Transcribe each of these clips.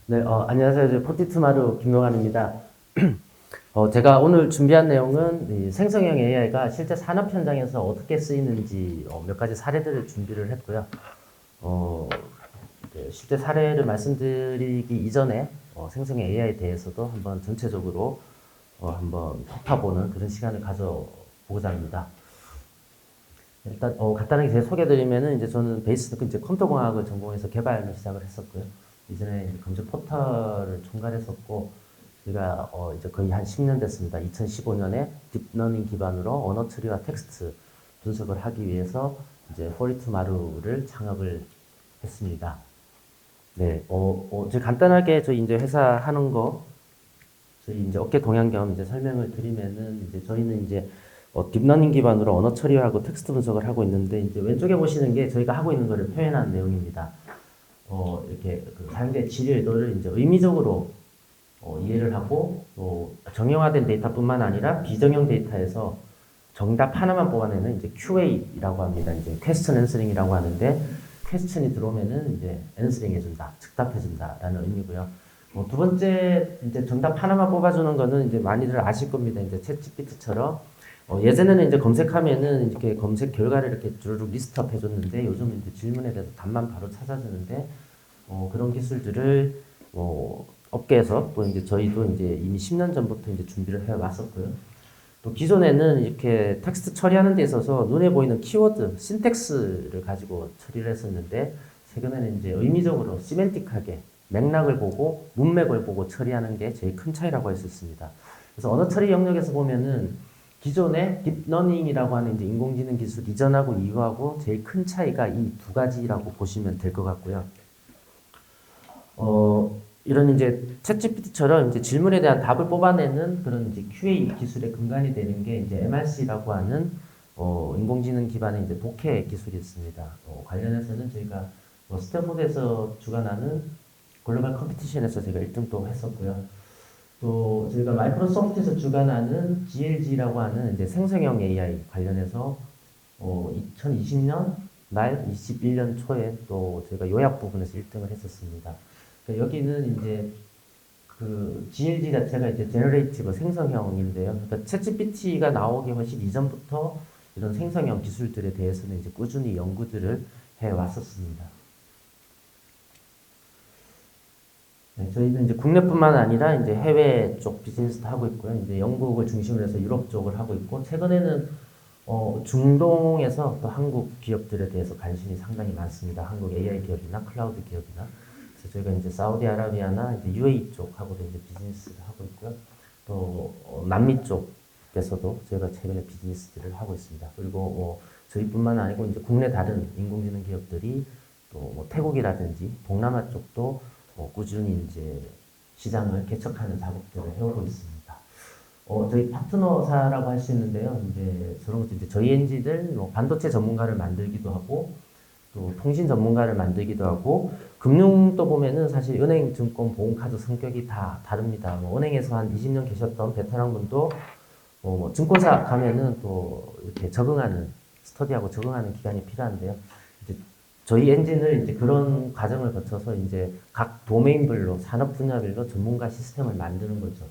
네, 안녕하세요. 포티투마루 김동환입니다. 제가 오늘 준비한 내용은 이 생성형 AI가 실제 산업 현장에서 어떻게 쓰이는지 몇 가지 사례들을 준비를 했고요. 어, 실제 사례를 말씀드리기 이전에 생성형 AI에 대해서도 한번 전체적으로 한번 훑어보는 그런 시간을 가져보고자 합니다. 일단 간단하게 제 소개드리면은 이제 저는 베이스는 이제 컴퓨터공학을 전공해서 개발을 시작을 했었고요. 이전에 검색 포털을 총괄했었고, 제가 이제 거의 한 10년 됐습니다. 2015년에 딥러닝 기반으로 언어 처리와 텍스트 분석을 하기 위해서 이제 포리투마루를 창업을 했습니다. 네, 저 간단하게 저희 이제 회사 하는 거, 저희 이제 업계 동향 겸 이제 설명을 드리면은 이제 저희는 이제 딥러닝 기반으로 언어 처리하고 텍스트 분석을 하고 있는데 이제 왼쪽에 보시는 게 저희가 하고 있는 것을 표현한 내용입니다. 이렇게 그 사용자의 질의 의도를 이제 의미적으로 이해를 하고 또 정형화된 데이터뿐만 아니라 비정형 데이터에서 정답 하나만 뽑아내는 이제 QA라고 합니다. 이제 퀘스천 앤서링이라고 하는데 퀘스천이 들어오면은 이제 앤서링 해준다, 즉답해준다라는 의미고요. 두 번째 이제 정답 하나만 뽑아주는 거는 이제 많이들 아실 겁니다. 이제 챗GPT처럼 예전에는 이제 검색하면은 이렇게 검색 결과를 이렇게 주르륵 리스트업 해줬는데 요즘은 이제 질문에 대해서 답만 바로 찾아주는데 그런 기술들을 업계에서 또 이제 저희도 이제 이미 10년 전부터 이제 준비를 해 왔었고요. 또 기존에는 이렇게 텍스트 처리하는 데 있어서 눈에 보이는 키워드, 신텍스를 가지고 처리를 했었는데 최근에는 이제 의미적으로 시멘틱하게 맥락을 보고 문맥을 보고 처리하는 게 제일 큰 차이라고 할 수 있습니다. 그래서 언어 처리 영역에서 보면은 기존의 딥러닝이라고 하는 이제 인공지능 기술 이전하고 이후하고 제일 큰 차이가 이 두 가지라고 보시면 될 것 같고요. 이런 이제 챗GPT처럼 이제 질문에 대한 답을 뽑아내는 그런 이제 QA 기술의 근간이 되는 게 이제 MRC라고 하는 인공지능 기반의 이제 독해 기술이 있습니다. 관련해서는 저희가 스탠포드에서 주관하는 글로벌 컴피티션에서 제가 1등도 했었고요. 또 저희가 마이크로소프트에서 주관하는 GLG라고 하는 이제 생성형 AI 관련해서 2020년 말 21년 초에 또 저희가 요약 부분에서 1등을 했었습니다. 그러니까 여기는 이제 그 GLG 자체가 이제 제너레이티브 생성형인데요. 그러니까 챗GPT가 나오기 훨씬 이전부터 이런 생성형 기술들에 대해서는 이제 꾸준히 연구들을 해 왔었습니다. 네, 저희는 이제 국내뿐만 아니라 이제 해외 쪽 비즈니스도 하고 있고요. 이제 영국을 중심으로 해서 유럽 쪽을 하고 있고, 최근에는 중동에서 또 한국 기업들에 대해서 관심이 상당히 많습니다. 한국 AI 기업이나 클라우드 기업이나. 그래서 저희가 이제 사우디아라비아나 이제 UAE 쪽하고도 이제 비즈니스를 하고 있고요. 또 남미 쪽에서도 저희가 최근에 비즈니스들을 하고 있습니다. 그리고 저희뿐만 아니고 이제 국내 다른 인공지능 기업들이 또 태국이라든지 동남아 쪽도 꾸준히 이제 시장을 개척하는 작업들을 해오고 있습니다. 저희 파트너사라고 할 수 있는데요. 이제 저런 것도 이제 저희 엔지들 반도체 전문가를 만들기도 하고 또 통신 전문가를 만들기도 하고 금융도 보면은 사실 은행, 증권, 보험카드 성격이 다 다릅니다. 은행에서 한 20년 계셨던 베테랑 분도 증권사 가면은 또 이렇게 적응하는 스터디하고 적응하는 기간이 필요한데요. 이제 저희 엔진을 이제 그런 과정을 거쳐서 이제 각 도메인별로 산업 분야별로 전문가 시스템을 만드는 거죠.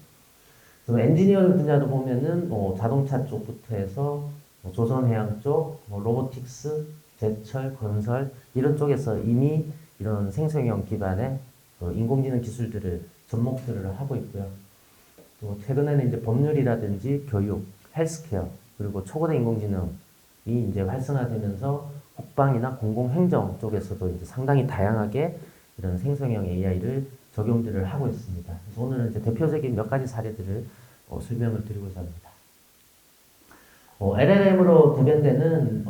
그래서 엔지니어링 분야도 보면은 자동차 쪽부터 해서 조선해양 쪽, 로보틱스, 제철, 건설 이런 쪽에서 이미 이런 생성형 기반의 인공지능 기술들을 접목들을 하고 있고요. 또 최근에는 이제 법률이라든지 교육, 헬스케어 그리고 초거대 인공지능이 이제 활성화되면서 국방이나 공공행정 쪽에서도 이제 상당히 다양하게 이런 생성형 AI를 적용들을 하고 있습니다. 그래서 오늘은 이제 대표적인 몇 가지 사례들을 설명을 드리고자 합니다. LLM으로 구현되는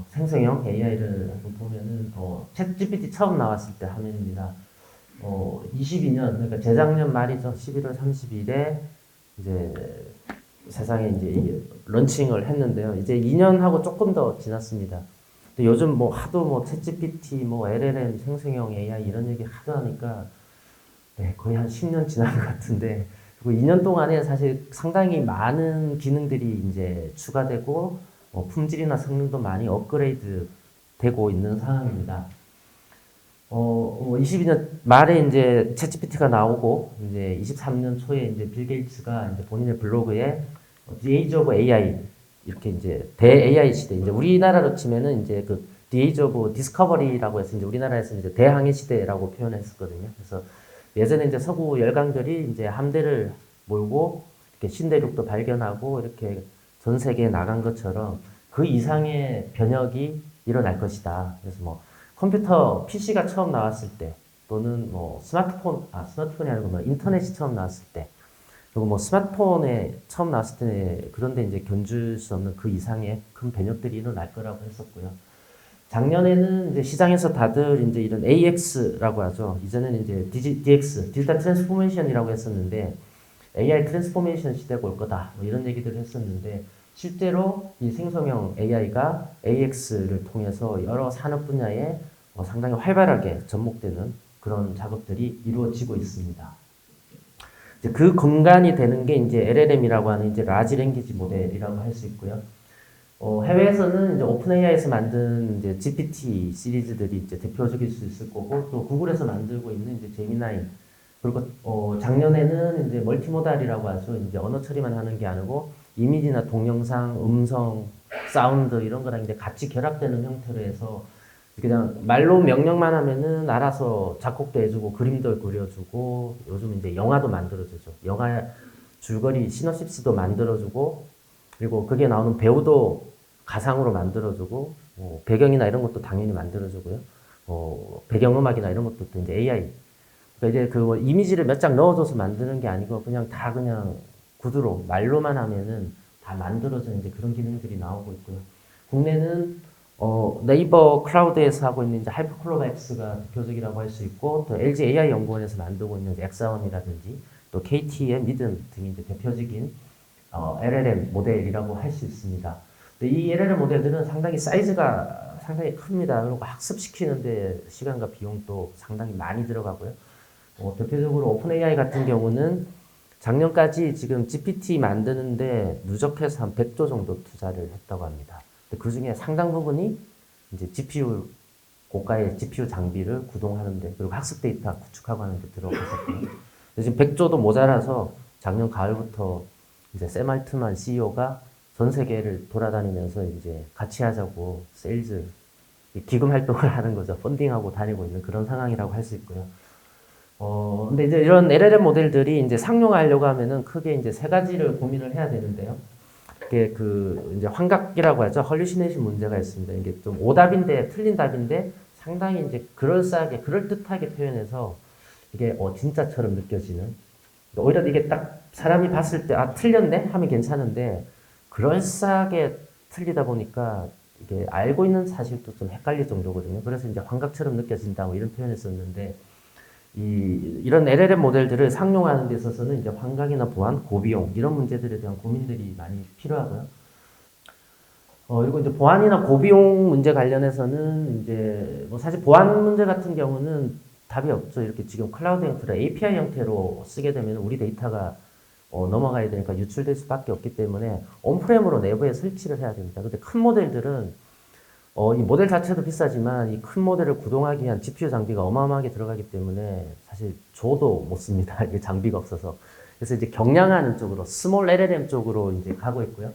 생성형 AI를 한번 보면은 챗 GPT 처음 나왔을 때 화면입니다. 22년 그러니까 재작년 말이죠. 11월 30일에 이제 세상에 이제 런칭을 했는데요. 이제 2년하고 조금 더 지났습니다. 근데 요즘 뭐 하도 뭐 챗GPT, 뭐 LLM, 생성형 AI 이런 얘기 하도 하니까 네, 거의 한 10년 지난 것 같은데 그리고 2년 동안에 사실 상당히 많은 기능들이 이제 추가되고 품질이나 성능도 많이 업그레이드 되고 있는 상황입니다. 뭐 22년 말에 이제 챗GPT가 나오고, 이제 23년 초에 이제 빌 게이츠가 이제 본인의 블로그에 The Age of AI, 이렇게 이제 대 AI 시대, 이제 우리나라로 치면은 이제 그 The Age of Discovery라고 해서 이제 우리나라에서 이제 대항해 시대라고 표현했었거든요. 그래서 예전에 이제 서구 열강들이 이제 함대를 몰고 이렇게 신대륙도 발견하고 이렇게 전 세계에 나간 것처럼 그 이상의 변혁이 일어날 것이다. 그래서 뭐 컴퓨터 PC가 처음 나왔을 때 또는 뭐 스마트폰이 아니고 뭐 인터넷이 처음 나왔을 때 그리고 뭐 스마트폰에 처음 나왔을 때 그런데 이제 견줄 수 없는 그 이상의 큰 변혁들이 일어날 거라고 했었고요. 작년에는 이제 시장에서 다들 이제 이런 AX라고 하죠. 이전에는 이제 DX, 디지털 트랜스포메이션이라고 했었는데 AI 트랜스포메이션 시대가 올 거다. 뭐 이런 얘기들을 했었는데 실제로 이 생성형 AI가 AX를 통해서 여러 산업 분야에 상당히 활발하게 접목되는 그런 작업들이 이루어지고 있습니다. 이제 그 근간이 되는 게 이제 LLM이라고 하는 이제 라지 랭귀지 모델이라고 할 수 있고요. 해외에서는 이제 오픈 AI에서 만든 이제 GPT 시리즈들이 이제 대표적일 수 있을 거고, 또 구글에서 만들고 있는 이제 제미나이, 그리고 작년에는 이제 멀티모달이라고 하죠. 이제 언어 처리만 하는 게 아니고 이미지나 동영상, 음성, 사운드 이런 거랑 이제 같이 결합되는 형태로 해서 그냥 말로 명령만 하면은 알아서 작곡도 해주고 그림도 그려주고 요즘 이제 영화도 만들어주죠. 영화 줄거리 시놉시스도 만들어주고 그리고 그게 나오는 배우도 가상으로 만들어주고 배경이나 이런 것도 당연히 만들어주고요. 배경음악이나 이런 것도 또 이제 AI. 그러니까 이제 그 이미지를 몇 장 넣어줘서 만드는 게 아니고 그냥 다 그냥 구두로 말로만 하면은 다 만들어져 이제 그런 기능들이 나오고 있고요. 국내는 네이버 클라우드에서 하고 있는 이제 하이퍼클로바엑스가 대표적이라고 할 수 있고 또 LG AI 연구원에서 만들고 있는 엑사원이라든지 또 KT의 미든 등이 이제 대표적인 LLM 모델이라고 할 수 있습니다. 근데 이 LLM 모델들은 상당히 사이즈가 상당히 큽니다. 그리고 학습시키는데 시간과 비용도 상당히 많이 들어가고요. 대표적으로 오픈 AI 같은 경우는 작년까지 지금 GPT 만드는데 누적해서 한 100조 정도 투자를 했다고 합니다. 그 중에 상당 부분이 이제 GPU, 고가의 GPU 장비를 구동하는데, 그리고 학습 데이터 구축하고 하는 데 들어갔었고요. 지금 100조도 모자라서 작년 가을부터 이제 샘 알트만 CEO가 전 세계를 돌아다니면서 이제 같이 하자고 세일즈, 기금 활동을 하는 거죠. 펀딩하고 다니고 있는 그런 상황이라고 할 수 있고요. 근데 이제 이런 LLM 모델들이 이제 상용화하려고 하면은 크게 이제 세 가지를 고민을 해야 되는데요. 이게 그 이제 환각이라고 하죠. 헐루시네이션 문제가 있습니다. 이게 좀 오답인데 틀린 답인데 상당히 이제 그럴싸하게 그럴듯하게 표현해서 이게 진짜처럼 느껴지는. 오히려 이게 딱 사람이 봤을 때 틀렸네 하면 괜찮은데 그럴싸하게 틀리다 보니까 이게 알고 있는 사실도 좀 헷갈릴 정도거든요. 그래서 이제 환각처럼 느껴진다 뭐 이런 표현을 썼는데 이런 LLM 모델들을 상용화하는 데 있어서는 이제 환각이나 보안, 고비용 이런 문제들에 대한 고민들이 많이 필요하고요. 그리고 이제 보안이나 고비용 문제 관련해서는 이제 뭐 사실 보안 문제 같은 경우는 답이 없죠. 이렇게 지금 클라우드 형태로 API 형태로 쓰게 되면 우리 데이터가 넘어가야 되니까 유출될 수밖에 없기 때문에 온프렘으로 내부에 설치를 해야 됩니다. 근데 큰 모델들은 이 모델 자체도 비싸지만 이 큰 모델을 구동하기 위한 GPU 장비가 어마어마하게 들어가기 때문에 사실 저도 못 씁니다. 이게 장비가 없어서. 그래서 이제 경량화하는 쪽으로 스몰 LLM 쪽으로 이제 가고 있고요.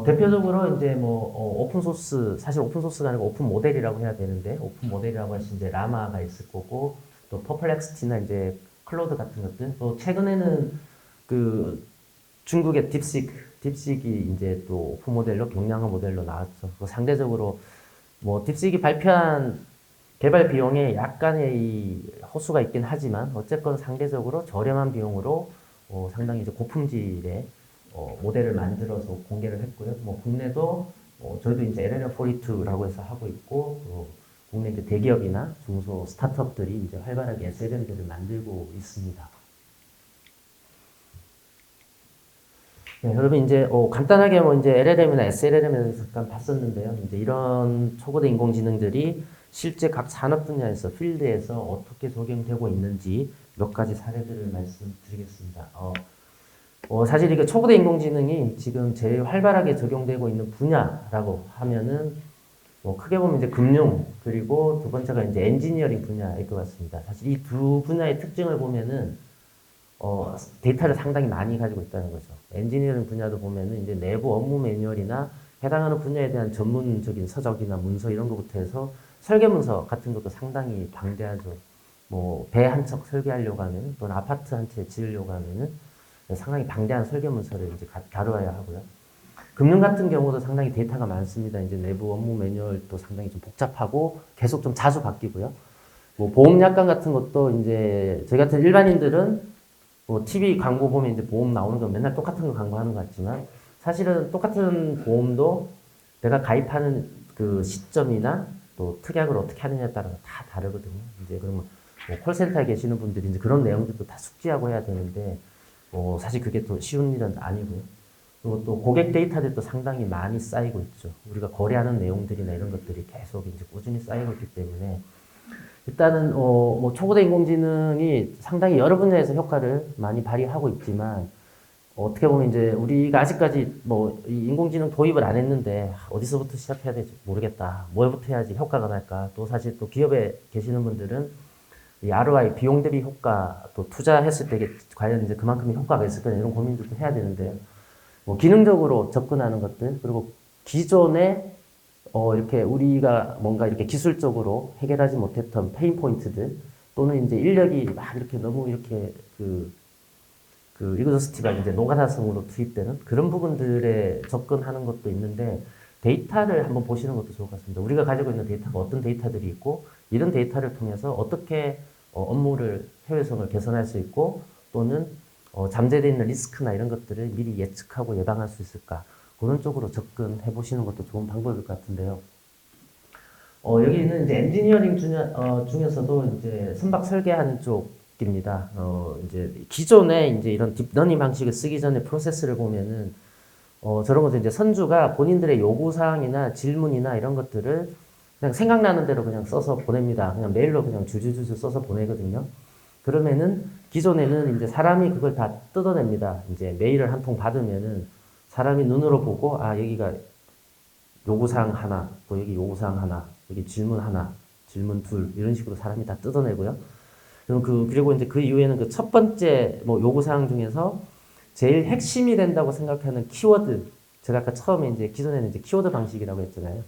대표적으로 이제 뭐 오픈 소스, 사실 오픈 소스가 아니고 오픈 모델이라고 해야 되는데 오픈 모델이라고 할 수 이제 라마가 있을 거고 또 퍼플렉스티나 이제 클로드 같은 것들 또 최근에는 그 중국의 딥식이 이제 또 오픈 모델로 경량화 모델로 나왔죠. 상대적으로 뭐 딥식이 발표한 개발 비용에 약간의 이 호수가 있긴 하지만 어쨌건 상대적으로 저렴한 비용으로 상당히 이제 고품질의 모델을 만들어서 공개를 했고요. 뭐 국내도 저희도 이제 LLM42라고 해서 하고 있고 국내 이제 대기업이나 중소 스타트업들이 이제 활발하게 SLM들을 만들고 있습니다. 네, 여러분 이제 간단하게 뭐 이제 LLM이나 SLLM에 대해서 잠깐 봤었는데요. 이제 이런 초고대 인공지능들이 실제 각 산업 분야에서 필드에서 어떻게 적용되고 있는지 몇 가지 사례들을 말씀드리겠습니다. 사실 이게 초고대 인공지능이 지금 제일 활발하게 적용되고 있는 분야라고 하면은 뭐 크게 보면 이제 금융, 그리고 두 번째가 이제 엔지니어링 분야일 것 같습니다. 사실 이 두 분야의 특징을 보면은 데이터를 상당히 많이 가지고 있다는 거죠. 엔지니어링 분야도 보면은 이제 내부 업무 매뉴얼이나 해당하는 분야에 대한 전문적인 서적이나 문서 이런 것부터 해서 설계 문서 같은 것도 상당히 방대하죠. 뭐 배 한 척 설계하려고 하면 또는 아파트 한 채 지으려고 하면은 상당히 방대한 설계 문서를 이제 다루어야 하고요. 금융 같은 경우도 상당히 데이터가 많습니다. 이제 내부 업무 매뉴얼도 상당히 좀 복잡하고 계속 좀 자주 바뀌고요. 뭐 보험약관 같은 것도 이제 저희 같은 일반인들은 뭐 TV 광고 보면 이제 보험 나오는 건 맨날 똑같은 거 광고하는 것 같지만 사실은 똑같은 보험도 내가 가입하는 그 시점이나 또 특약을 어떻게 하느냐에 따라서 다 다르거든요. 이제 그러면 뭐 콜센터에 계시는 분들이 이제 그런 내용들도 다 숙지하고 해야 되는데 사실 그게 또 쉬운 일은 아니고요. 그리고 또 고객 데이터들도 상당히 많이 쌓이고 있죠. 우리가 거래하는 내용들이나 이런 것들이 계속 이제 꾸준히 쌓이고 있기 때문에 일단은 뭐 초고대 인공지능이 상당히 여러 분야에서 효과를 많이 발휘하고 있지만 어떻게 보면 이제 우리가 아직까지 뭐 이 인공지능 도입을 안 했는데 어디서부터 시작해야 될지 모르겠다. 뭐부터 해야지 효과가 날까? 또 사실 또 기업에 계시는 분들은 이 ROI 비용 대비 효과 또 투자했을 때 과연 이제 그만큼의 효과가 있을 거냐 이런 고민들도 해야 되는데요. 뭐 기능적으로 접근하는 것들 그리고 기존에 이렇게 우리가 뭔가 이렇게 기술적으로 해결하지 못했던 페인 포인트들 또는 이제 인력이 막 이렇게 너무 이렇게 이그저스티가 이제 노가다성으로 투입되는 그런 부분들에 접근하는 것도 있는데 데이터를 한번 보시는 것도 좋을 것 같습니다. 우리가 가지고 있는 데이터가 어떤 데이터들이 있고 이런 데이터를 통해서 어떻게 업무를 효율성을 개선할 수 있고 또는 잠재되어 있는 리스크나 이런 것들을 미리 예측하고 예방할 수 있을까 그런 쪽으로 접근해 보시는 것도 좋은 방법일 것 같은데요. 여기는 이제 엔지니어링 중에서도 이제 선박 설계하는 쪽입니다. 이제 기존에 이제 이런 딥러닝 방식을 쓰기 전에 프로세스를 보면은 저런 것도 이제 선주가 본인들의 요구사항이나 질문이나 이런 것들을 그냥 생각나는 대로 그냥 써서 보냅니다. 그냥 메일로 그냥 주주주주 써서 보내거든요. 그러면은 기존에는 이제 사람이 그걸 다 뜯어냅니다. 이제 메일을 한 통 받으면은 사람이 눈으로 보고 아 여기가 요구사항 하나, 또 여기 요구사항 하나, 여기 질문 하나, 질문 둘 이런 식으로 사람이 다 뜯어내고요. 그리고 이제 그 이후에는 그 첫 번째 뭐 요구사항 중에서 제일 핵심이 된다고 생각하는 키워드 제가 아까 처음에 이제 기존에는 이제 키워드 방식이라고 했잖아요.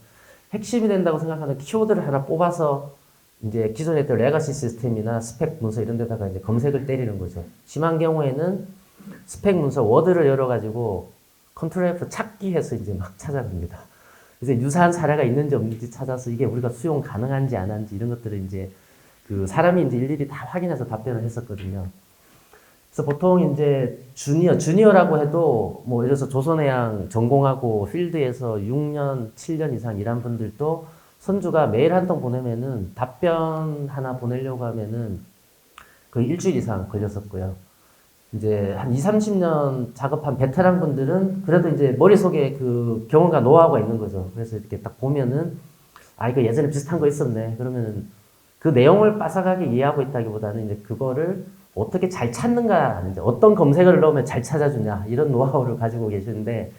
핵심이 된다고 생각하는 키워드를 하나 뽑아서 이제 기존에 했던 레가시 시스템이나 스펙 문서 이런 데다가 이제 검색을 때리는 거죠. 심한 경우에는 스펙 문서 워드를 열어가지고 컨트롤 F 찾기 해서 이제 막 찾아봅니다. 그래서 유사한 사례가 있는지 없는지 찾아서 이게 우리가 수용 가능한지 안 한지 이런 것들을 이제 그 사람이 이제 일일이 다 확인해서 답변을 했었거든요. 그래서 보통 이제 주니어라고 해도 뭐 예를 들어서 조선해양 전공하고 필드에서 6년, 7년 이상 일한 분들도 선주가 메일 한 통 보내면은 답변 하나 보내려고 하면은 거의 일주일 이상 걸렸었고요. 이제 한 2, 30년 작업한 베테랑 분들은 그래도 이제 머릿속에 그 경험과 노하우가 있는 거죠. 그래서 이렇게 딱 보면은 아, 이거 예전에 비슷한 거 있었네. 그러면은 그 내용을 빠삭하게 이해하고 있다기보다는 이제 그거를 어떻게 잘 찾는가, 이제 어떤 검색어를 넣으면 잘 찾아주냐, 이런 노하우를 가지고 계시는데,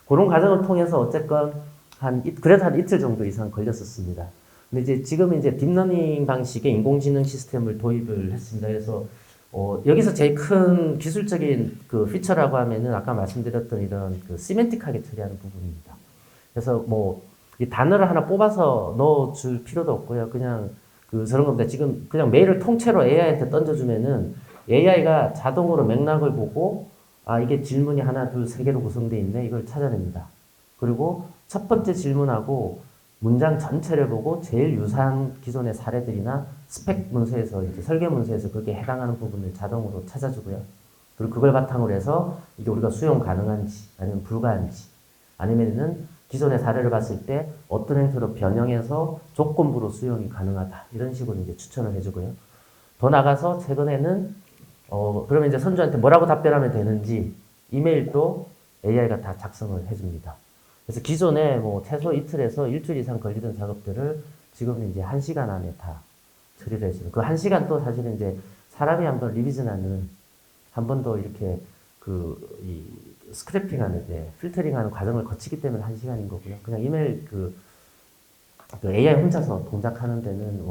그런 과정을 통해서 어쨌건 그래도 한 이틀 정도 이상 걸렸었습니다. 근데 이제 지금 이제 딥러닝 방식의 인공지능 시스템을 도입을 했습니다. 그래서 여기서 제일 큰 기술적인 그 피처라고 하면은 아까 말씀드렸던 이런 그 시멘틱하게 처리하는 부분입니다. 그래서 뭐 이 단어를 하나 뽑아서 넣어줄 필요도 없고요. 그냥 저런 겁니다. 지금 그냥 메일을 통째로 AI한테 던져주면은 AI가 자동으로 맥락을 보고 아 이게 질문이 하나, 둘, 세 개로 구성되어 있네. 이걸 찾아냅니다. 그리고 첫 번째 질문하고 문장 전체를 보고 제일 유사한 기존의 사례들이나 스펙 문서에서 이제 설계 문서에서 그게 해당하는 부분을 자동으로 찾아주고요. 그리고 그걸 바탕으로 해서 이게 우리가 수용 가능한지 아니면 불가한지 아니면은 기존의 사례를 봤을 때 어떤 형태로 변형해서 조건부로 수용이 가능하다 이런 식으로 이제 추천을 해주고요. 더 나가서 최근에는 그러면 이제 선주한테 뭐라고 답변하면 되는지 이메일도 AI가 다 작성을 해줍니다. 그래서 기존에 뭐 최소 이틀에서 일주일 이상 걸리던 작업들을 지금은 이제 1시간 안에 다 처리를 해주는 그 1시간 또 사실은 이제 사람이 한번 리비전하는 한 번 더 이렇게 이 스크래핑하는 필터링하는 과정을 거치기 때문에 1시간인 거고요. 그냥 이메일 그 AI 혼자서 동작하는 데는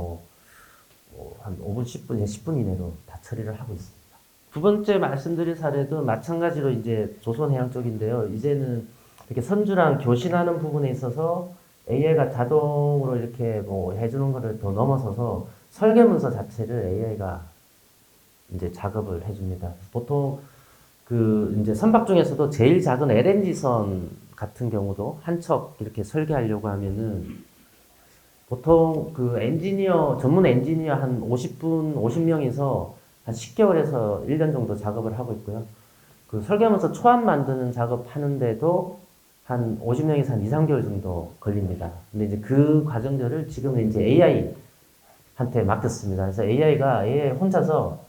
한 5분, 10분, 10분 이내로 다 처리를 하고 있습니다. 두 번째 말씀드릴 사례도 마찬가지로 이제 조선해양 쪽인데요. 이제는 이렇게 선주랑 교신하는 부분에 있어서 AI가 자동으로 이렇게 뭐 해주는 거를 더 넘어서서 설계문서 자체를 AI가 이제 작업을 해줍니다. 보통 그 이제 선박 중에서도 제일 작은 LNG선 같은 경우도 한 척 이렇게 설계하려고 하면은 보통 그 엔지니어, 전문 엔지니어 한 50분, 50명에서 한 10개월에서 1년 정도 작업을 하고 있고요. 그 설계하면서 초안 만드는 작업 하는데도 한 50명에서 한 2, 3개월 정도 걸립니다. 근데 이제 그 과정들을 지금은 이제 AI한테 맡겼습니다. 그래서 AI 혼자서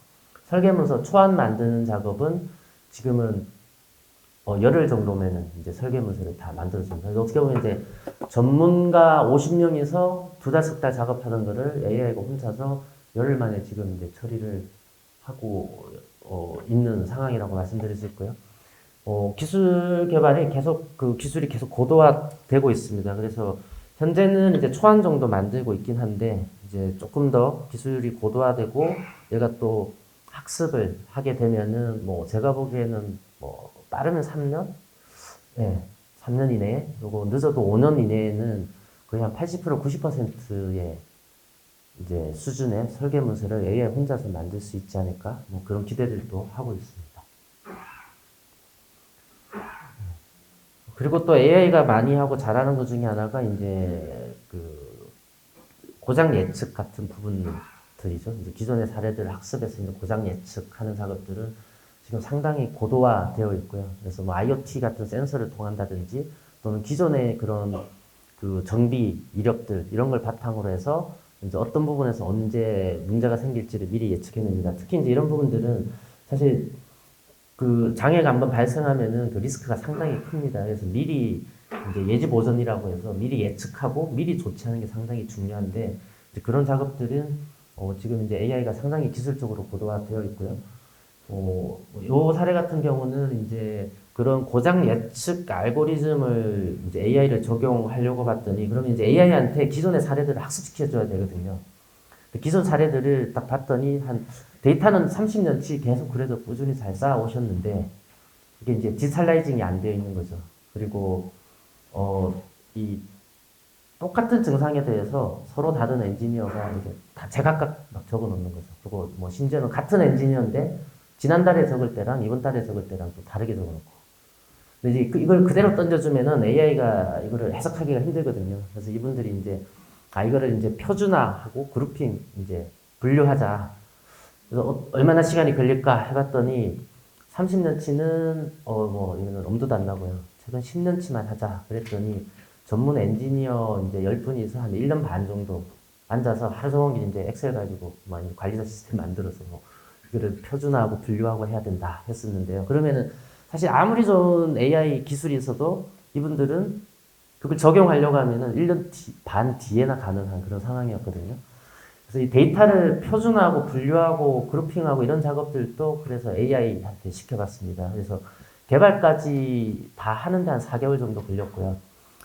설계문서 초안 만드는 작업은 지금은 열흘 정도면은 이제 설계문서를 다 만들어줍니다. 어떻게 보면 이제 전문가 50명에서 두 달, 석 달 작업하는 거를 AI가 혼자서 열흘 만에 지금 이제 처리를 하고 있는 상황이라고 말씀드릴 수 있고요. 기술 개발이 계속 그 기술이 계속 고도화되고 있습니다. 그래서 현재는 이제 초안 정도 만들고 있긴 한데 이제 조금 더 기술이 고도화되고 얘가 또 학습을 하게 되면은 뭐 제가 보기에는 뭐 빠르면 3년? 네, 3년 이내에, 그리고 늦어도 5년 이내에는 거의 한 80%, 90%의 이제 수준의 설계 문서를 AI 혼자서 만들 수 있지 않을까? 뭐 그런 기대들도 하고 있습니다. 그리고 또 AI가 많이 하고 잘하는 것 중에 하나가 이제 그 고장 예측 같은 부분들이죠. 이제 기존의 사례들 학습해서 이제 고장 예측하는 작업들은 지금 상당히 고도화되어 있고요. 그래서 뭐 IoT 같은 센서를 통한다든지 또는 기존의 그런 그 정비 이력들 이런 걸 바탕으로 해서 이제 어떤 부분에서 언제 문제가 생길지를 미리 예측해냅니다. 특히 이제 이런 부분들은 사실 그 장애가 한번 발생하면은 그 리스크가 상당히 큽니다. 그래서 미리 이제 예지 보전이라고 해서 미리 예측하고 미리 조치하는 게 상당히 중요한데 이제 그런 작업들은 지금 이제 AI가 상당히 기술적으로 고도화되어 있고요. 요 사례 같은 경우는 이제 그런 고장 예측 알고리즘을 이제 AI를 적용하려고 봤더니 그러면 이제 AI한테 기존의 사례들을 학습시켜줘야 되거든요. 기존 사례들을 딱 봤더니 한 데이터는 30년치 계속 그래도 꾸준히 잘 쌓아오셨는데 이게 이제 디지털라이징이 안 되어 있는 거죠. 그리고 이 똑같은 증상에 대해서 서로 다른 엔지니어가 이렇게 다 제각각 막 적어 놓는 거죠. 그리고 뭐 심지어는 같은 엔지니어인데 지난달에 적을 때랑 이번 달에 적을 때랑 또 다르게 적어 놓고. 근데 이제 이걸 그대로 던져주면은 AI가 이거를 해석하기가 힘들거든요. 그래서 이분들이 이제 이거를 이제 표준화하고 그룹핑 이제 분류하자. 그래서 얼마나 시간이 걸릴까 해봤더니 30년치는 뭐 이거는 엄두도 안 나고요. 최근 10년치만 하자 그랬더니 전문 엔지니어 이제 10분이서 한 1년 반 정도 앉아서 하루 종일 이제 엑셀 가지고 막 관리자 시스템 만들어서 뭐 이거를 표준화하고 분류하고 해야 된다 했었는데요. 그러면은 사실 아무리 좋은 AI 기술이 있어도 이분들은 그걸 적용하려고 하면은 1년 반 뒤에나 가능한 그런 상황이었거든요. 그래서 이 데이터를 표준화하고 분류하고 그룹핑하고 이런 작업들도 그래서 AI한테 시켜봤습니다. 그래서 개발까지 다 하는데 한 4개월 정도 걸렸고요.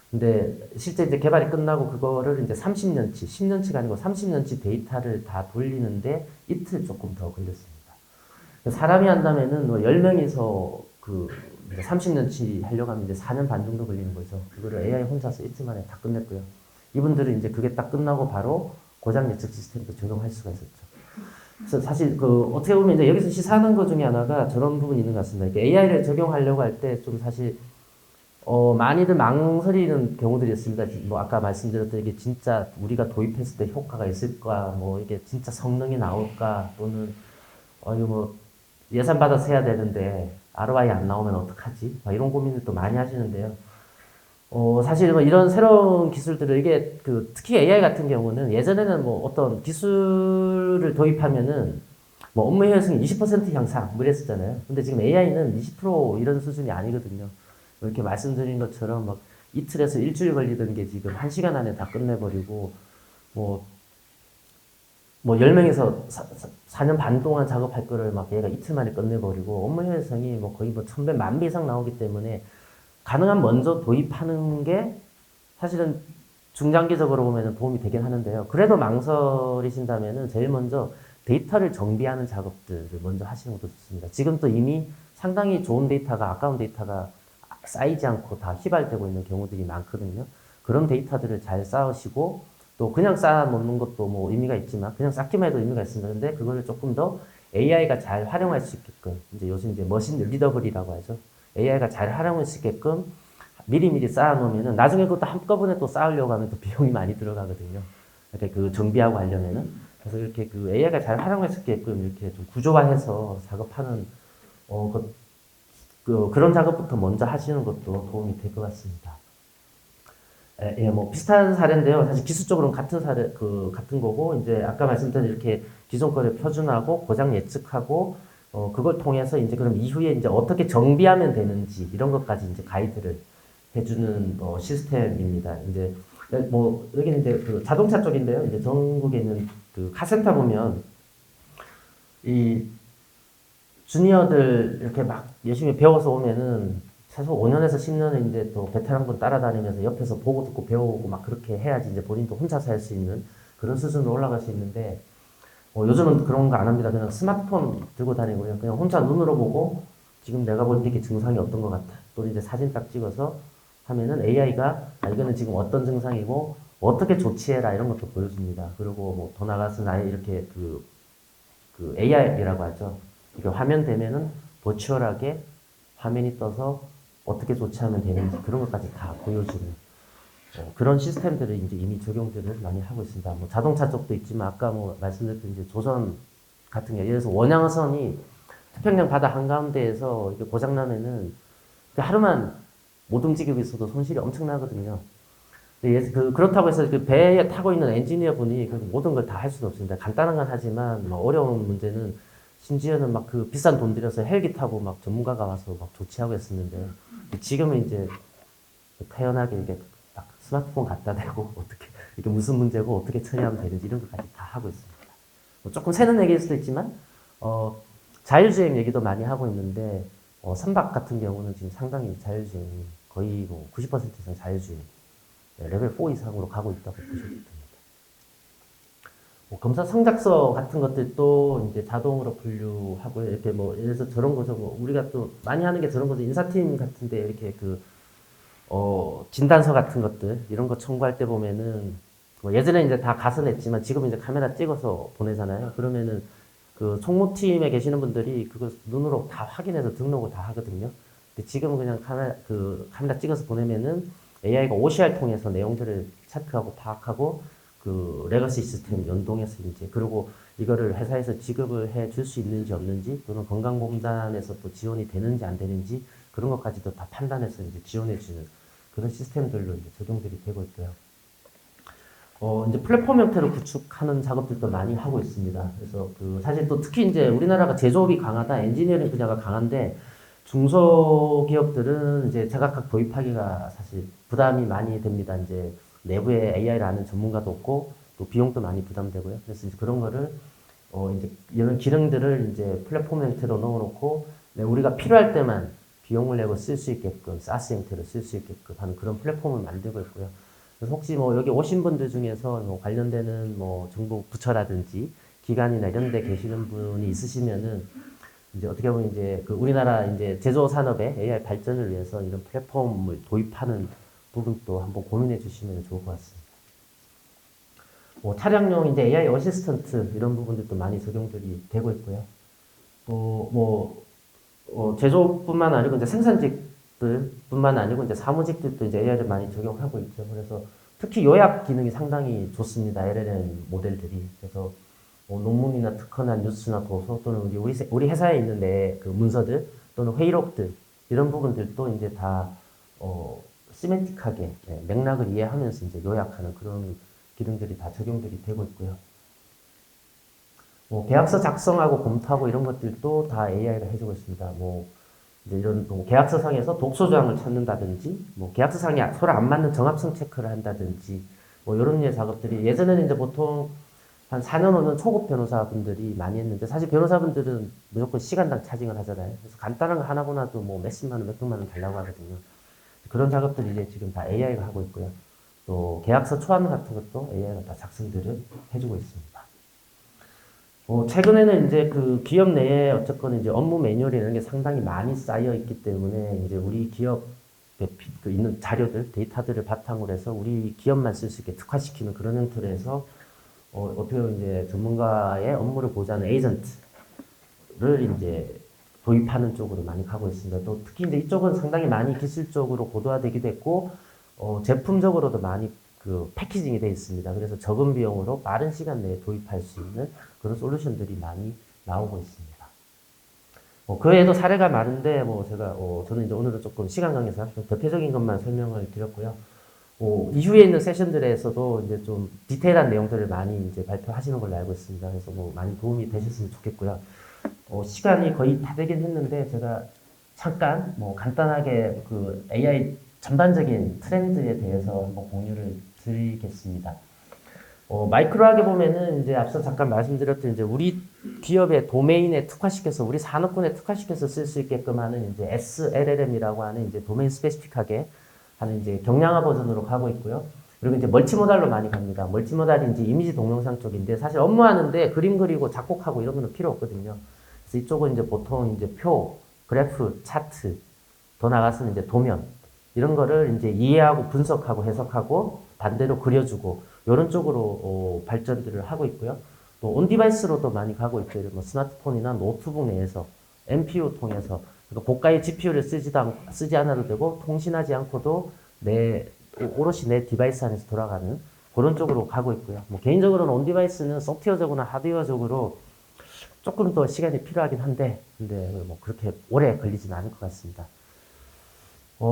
근데 실제 이제 개발이 끝나고 그거를 이제 30년치, 10년치가 아니고 30년치 데이터를 다 돌리는데 이틀 조금 더 걸렸습니다. 사람이 한다면은 뭐 10명이서 그 30년치 하려고 하면 이제 4년 반 정도 걸리는 거죠. 그거를 AI 혼자서 이틀 만에 다 끝냈고요. 이분들은 이제 그게 딱 끝나고 바로 고장 예측 시스템도 적용할 수가 있었죠. 그래서 사실 그 어떻게 보면 이제 여기서 시사하는 것 중에 하나가 저런 부분이 있는 것 같습니다. AI를 적용하려고 할 때 좀 사실 많이들 망설이는 경우들이 있습니다. 뭐 아까 말씀드렸던 이게 진짜 우리가 도입했을 때 효과가 있을까, 뭐 이게 진짜 성능이 나올까, 또는 이거 뭐 예산 받아서 해야 되는데 ROI 안 나오면 어떡하지? 이런 고민을 또 많이 하시는데요. 사실 뭐 이런 새로운 기술들을 이게 특히 AI 같은 경우는 예전에는 뭐 어떤 기술을 도입하면은 뭐 업무 효율성 20% 향상 뭐 이랬었잖아요. 근데 지금 AI는 20% 이런 수준이 아니거든요. 이렇게 말씀드린 것처럼 막 이틀에서 일주일 걸리던 게 지금 1시간 안에 다 끝내버리고 뭐 10명에서 4년 반 동안 작업할 거를 막 얘가 이틀 만에 끝내버리고 업무 효율성이 뭐 거의 뭐 1000배, 10,000배 이상 나오기 때문에 가능한 먼저 도입하는 게 사실은 중장기적으로 보면 도움이 되긴 하는데요. 그래도 망설이신다면은 제일 먼저 데이터를 정비하는 작업들을 먼저 하시는 것도 좋습니다. 지금 또 이미 상당히 좋은 데이터가, 아까운 데이터가 쌓이지 않고 다 휘발되고 있는 경우들이 많거든요. 그런 데이터들을 잘 쌓으시고 또 그냥 쌓아놓는 것도 뭐 의미가 있지만 그냥 쌓기만 해도 의미가 있습니다. 근데 그거를 조금 더 AI가 잘 활용할 수 있게끔, 이제 요즘 이제 머신 리더블이라고 하죠. AI가 잘 활용할 수 있게끔 미리미리 쌓아놓으면은 나중에 그것도 한꺼번에 또 쌓으려고 하면 또 비용이 많이 들어가거든요. 이렇게 그 정비하고 하려면은. 그래서 이렇게 그 AI가 잘 활용할 수 있게끔 이렇게 좀 구조화해서 작업하는, 그런 작업부터 먼저 하시는 것도 도움이 될 것 같습니다. 예, 뭐 비슷한 사례인데요. 사실 기술적으로는 같은 사례, 같은 거고, 이제 아까 말씀드린 이렇게 기존 거를 표준하고 고장 예측하고, 그걸 통해서 이제 그럼 이후에 이제 어떻게 정비하면 되는지 이런 것까지 이제 가이드를 해주는 시스템입니다. 이제 뭐 여기는 이제 그 자동차 쪽인데요. 이제 전국에 있는 그 카센터 보면 이 주니어들 이렇게 막 열심히 배워서 오면은 최소 5년에서 10년은 이제 또 베테랑분 따라다니면서 옆에서 보고 듣고 배우고 막 그렇게 해야지 이제 본인도 혼자서 할 수 있는 그런 수준으로 올라갈 수 있는데, 요즘은 그런 거 안 합니다. 그냥 스마트폰 들고 다니고요. 그냥 혼자 눈으로 보고 지금 내가 볼 때 이게 증상이 어떤 것 같아. 또 이제 사진 딱 찍어서 하면은 AI가 이거는 지금 어떤 증상이고 어떻게 조치해라 이런 것도 보여줍니다. 그리고 뭐 더 나가서 아예 이렇게 그 AI라고 하죠. 이게 화면 되면은 버추얼하게 화면이 떠서 어떻게 조치하면 되는지 그런 것까지 다 보여주는 그런 시스템들을 이제 이미 적용들을 많이 하고 있습니다. 뭐 자동차 쪽도 있지만 아까 뭐 말씀드렸던 이제 조선 같은 경우 예를 들어서 원양어선이 태평양 바다 한가운데에서 이게 고장 나면은 하루만 못 움직이고 있어도 손실이 엄청나거든요. 그렇다고 해서 그 배에 타고 있는 엔지니어 분이 모든 걸 다 할 수는 없습니다. 간단한 건 하지만 뭐 어려운 문제는 심지어는 막 그 비싼 돈 들여서 헬기 타고 막 전문가가 와서 막 조치하고 했었는데 지금은 이제 태연하게 이렇게 딱 스마트폰 갖다 대고 어떻게 이게 무슨 문제고 어떻게 처리하면 되는지 이런 것까지 다 하고 있습니다. 뭐 조금 새는 얘기일 수도 있지만 자율주행 얘기도 많이 하고 있는데 선박 같은 경우는 지금 상당히 자율주행이 거의 뭐 90% 이상 자율주행 레벨 4 이상으로 가고 있다고 보셔도 됩니다. 뭐 검사 성작서 같은 것들도 이제 자동으로 분류하고 이렇게 뭐 예를 들어서 저런 거죠. 뭐 우리가 또 많이 하는 게 저런 거죠. 인사팀 같은데 이렇게 진단서 같은 것들 이런 거 청구할 때 보면은 뭐 예전에 이제 다 가서 냈지만 지금 이제 카메라 찍어서 보내잖아요. 그러면은 그 총무팀에 계시는 분들이 그걸 눈으로 다 확인해서 등록을 다 하거든요. 근데 지금은 그냥 카메라 찍어서 보내면은 AI가 OCR 통해서 내용들을 체크하고 파악하고 그 레거시 시스템 연동해서 이제 그리고 이거를 회사에서 지급을 해 줄 수 있는지 없는지 또는 건강보험단에서 또 지원이 되는지 안 되는지 그런 것까지도 다 판단해서 이제 지원해 주는 그런 시스템들로 이제 적용들이 되고 있고요. 이제 플랫폼 형태로 구축하는 작업들도 많이 하고 있습니다. 그래서 사실 또 특히 이제 우리나라가 제조업이 강하다, 엔지니어링 분야가 강한데 중소기업들은 이제 자각각 도입하기가 사실 부담이 많이 됩니다. 이제 내부에 AI를 아는 전문가도 없고 또 비용도 많이 부담되고요. 그래서 이제 그런 거를 이제 이런 기능들을 이제 플랫폼 형태로 넣어놓고 우리가 필요할 때만 비용을 내고 쓸 수 있게끔 SaaS 형태로 쓸 수 있게끔 하는 그런 플랫폼을 만들고 있고요. 그래서 혹시 뭐 여기 오신 분들 중에서 뭐 관련되는 뭐 정부 부처라든지 기관이나 이런 데 계시는 분이 있으시면은 이제 어떻게 보면 이제 그 우리나라 이제 제조 산업의 AI 발전을 위해서 이런 플랫폼을 도입하는 부분도 한번 고민해 주시면 좋을 것 같습니다. 뭐 차량용 이제 AI 어시스턴트 이런 부분들도 많이 적용들이 되고 있고요. 제조뿐만 아니고 이제 생산직들뿐만 아니고 이제 사무직들도 이제 AI를 많이 적용하고 있죠. 그래서 특히 요약 기능이 상당히 좋습니다. LLM 모델들이. 그래서 논문이나 특허나 뉴스나 도서 또는 우리 회사에 있는 그 문서들 또는 회의록들 이런 부분들도 이제 다 시멘틱하게 맥락을 이해하면서 이제 요약하는 그런 기능들이 다 적용들이 되고 있고요. 계약서 작성하고 검토하고 이런 것들도 다 AI가 해주고 있습니다. 이제 이런 계약서상에서 독소조항을 찾는다든지, 계약서상이 서로 안 맞는 정합성 체크를 한다든지, 이런 류의 작업들이 예전에는 이제 보통 한 4년 5년 초급 변호사분들이 많이 했는데 사실 변호사분들은 무조건 시간당 차징을 하잖아요. 그래서 간단한 거 하나 보나도 몇십만 원, 몇백만 원 달라고 하거든요. 그런 작업들이 이제 지금 다 AI가 하고 있고요. 또 계약서 초안 같은 것도 AI가 다 작성들을 해주고 있습니다. 최근에는 이제 그 기업 내에 어쨌건 이제 업무 매뉴얼이라는 게 상당히 많이 쌓여 있기 때문에 이제 우리 기업에 그 있는 자료들, 데이터들을 바탕으로 해서 우리 기업만 쓸 수 있게 특화시키는 그런 형태로 해서 어떻게 보면 이제 전문가의 업무를 보좌하는 에이전트를 이제 도입하는 쪽으로 많이 가고 있습니다. 또 특히 이제 이쪽은 상당히 많이 기술적으로 고도화되기도 했고, 제품적으로도 많이 그 패키징이 되어 있습니다. 그래서 적은 비용으로 빠른 시간 내에 도입할 수 있는 그런 솔루션들이 많이 나오고 있습니다. 그 외에도 사례가 많은데, 제가, 저는 이제 오늘은 조금 시간 관계상 좀 대표적인 것만 설명을 드렸고요. 이후에 있는 세션들에서도 이제 좀 디테일한 내용들을 많이 이제 발표하시는 걸로 알고 있습니다. 그래서 많이 도움이 되셨으면 좋겠고요. 시간이 거의 다 되긴 했는데, 제가 잠깐 간단하게 그 AI 전반적인 트렌드에 대해서 한번 공유를 드리겠습니다. 마이크로하게 보면은 이제 앞서 잠깐 말씀드렸던 이제 우리 기업의 도메인에 특화시켜서 우리 산업군에 특화시켜서 쓸 수 있게끔 하는 이제 SLLM이라고 하는 이제 도메인 스페시픽하게 하는 이제 경량화 버전으로 가고 있고요. 그리고 이제 멀티모달로 많이 갑니다. 멀티모달이 이제 이미지 동영상 쪽인데 사실 업무하는데 그림 그리고 작곡하고 이런 거는 필요 없거든요. 그래서 이쪽은 이제 보통 이제 표, 그래프, 차트, 더 나가서는 이제 도면 이런 거를 이제 이해하고 분석하고 해석하고 반대로 그려주고 이런 쪽으로 발전들을 하고 있고요. 또 온디바이스로도 많이 가고 있죠. 뭐 스마트폰이나 노트북 내에서 MPU 통해서 그러니까 고가의 GPU를 쓰지 않아도 되고 통신하지 않고도 오롯이 내 디바이스 안에서 돌아가는 그런 쪽으로 가고 있고요. 개인적으로는 온디바이스는 소프트웨어적으로나 하드웨어적으로 조금 더 시간이 필요하긴 한데 근데 그렇게 오래 걸리지는 않을 것 같습니다.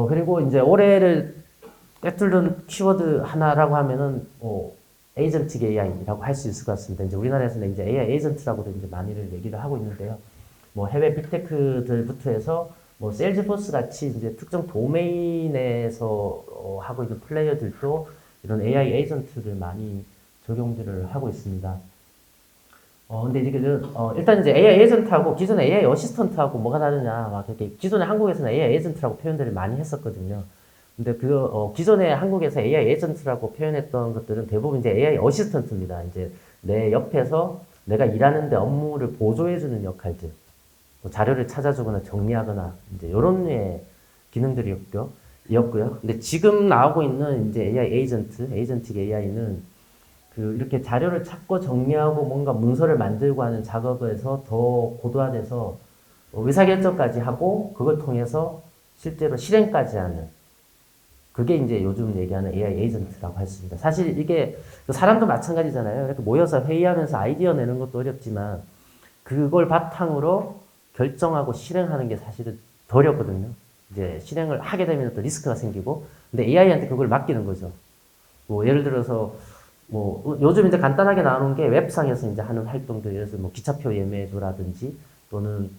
그리고 이제 올해를 꿰뚫는 키워드 하나라고 하면은, 에이전틱 AI라고 할 수 있을 것 같습니다. 이제 우리나라에서는 이제 AI 에이전트라고도 이제 많이들 얘기를 하고 있는데요. 해외 빅테크들부터 해서, 세일즈포스 같이 이제 특정 도메인에서 하고 있는 플레이어들도 이런 AI 에이전트를 많이 적용들을 하고 있습니다. 근데 이제 일단 이제 AI 에이전트하고 기존의 AI 어시스턴트하고 뭐가 다르냐, 막 이렇게 기존에 한국에서는 AI 에이전트라고 표현들을 많이 했었거든요. 근데 기존에 한국에서 AI 에이전트라고 표현했던 것들은 대부분 이제 AI 어시스턴트입니다. 이제 내 옆에서 내가 일하는데 업무를 보조해주는 역할들, 자료를 찾아주거나 정리하거나 이제 이런 류의 기능들이었고요. 근데 지금 나오고 있는 이제 AI 에이전틱 AI는 이렇게 자료를 찾고 정리하고 뭔가 문서를 만들고 하는 작업에서 더 고도화돼서 의사결정까지 하고 그걸 통해서 실제로 실행까지 하는 그게 이제 요즘 얘기하는 AI 에이전트라고 할 수 있습니다. 사실 이게 사람도 마찬가지잖아요. 이렇게 모여서 회의하면서 아이디어 내는 것도 어렵지만 그걸 바탕으로 결정하고 실행하는 게 사실은 더 어렵거든요. 이제 실행을 하게 되면 또 리스크가 생기고 근데 AI한테 그걸 맡기는 거죠. 예를 들어서 요즘 이제 간단하게 나오는 게 웹상에서 이제 하는 활동들, 예를 들어서 기차표 예매조라든지 또는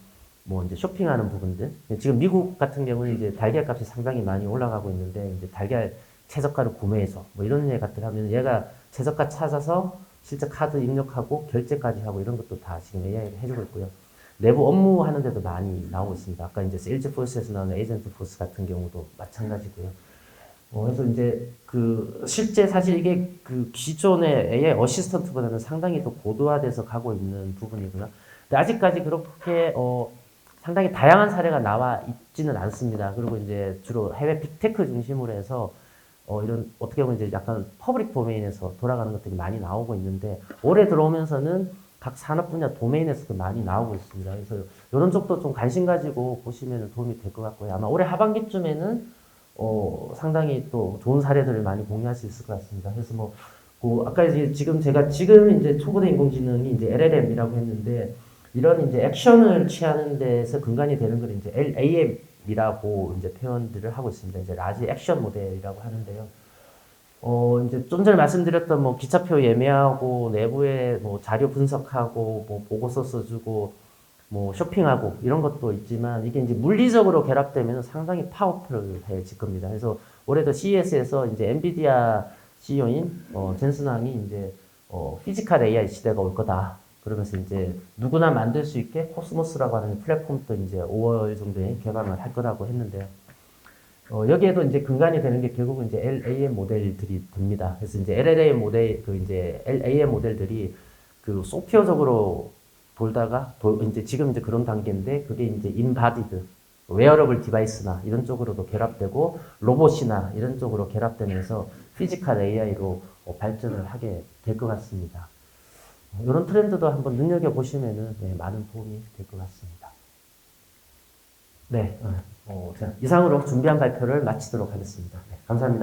이제 쇼핑하는 부분들. 지금 미국 같은 경우는 이제 달걀 값이 상당히 많이 올라가고 있는데, 이제 달걀 최저가를 구매해서 이런 예 같은 하면 얘가 최저가 찾아서 실제 카드 입력하고 결제까지 하고 이런 것도 다 지금 AI가 해주고 있고요. 내부 업무 하는데도 많이 나오고 있습니다. 아까 이제 세일즈포스에서 나오는 에이전트 포스 같은 경우도 마찬가지고요. 그래서 이제 실제 사실 이게 기존의 AI 어시스턴트보다는 상당히 더 고도화돼서 가고 있는 부분이고요. 근데 아직까지 그렇게 상당히 다양한 사례가 나와 있지는 않습니다. 그리고 이제 주로 해외 빅테크 중심으로 해서 이런 어떻게 보면 이제 약간 퍼블릭 도메인에서 돌아가는 것들이 많이 나오고 있는데 올해 들어오면서는 각 산업 분야 도메인에서도 많이 나오고 있습니다. 그래서 이런 쪽도 좀 관심 가지고 보시면 도움이 될 것 같고요. 아마 올해 하반기쯤에는 상당히 또 좋은 사례들을 많이 공유할 수 있을 것 같습니다. 그래서 아까 이제 지금 이제 초보대 인공지능이 이제 LLM이라고 했는데, 이런 이제 액션을 취하는 데서 근간이 되는 걸 이제 LAM이라고 이제 표현들을 하고 있습니다. 이제 라지 액션 모델이라고 하는데요. 이제 좀 전에 말씀드렸던 기차표 예매하고 내부에 자료 분석하고 보고서 써주고 쇼핑하고 이런 것도 있지만 이게 이제 물리적으로 결합되면 상당히 파워풀해질 겁니다. 그래서 올해도 CES에서 이제 엔비디아 CEO인 젠슨 왕이 이제 피지컬 AI 시대가 올 거다. 그러면서 이제 누구나 만들 수 있게 코스모스라고 하는 플랫폼도 이제 5월 정도에 개발을 할 거라고 했는데요. 여기에도 이제 근간이 되는 게 결국은 이제 LAM 모델들이 됩니다. 그래서 이제 LLAM 모델, 이제 LAM 모델들이 그 소프트웨어적으로 돌다가, 이제 지금 이제 그런 단계인데, 그게 이제 인바디드, 웨어러블 디바이스나 이런 쪽으로도 결합되고, 로봇이나 이런 쪽으로 결합되면서 피지컬 AI로 발전을 하게 될 것 같습니다. 이런 트렌드도 한번 눈여겨보시면은 네, 많은 도움이 될 것 같습니다. 네, 자, 이상으로 준비한 발표를 마치도록 하겠습니다. 네, 감사합니다.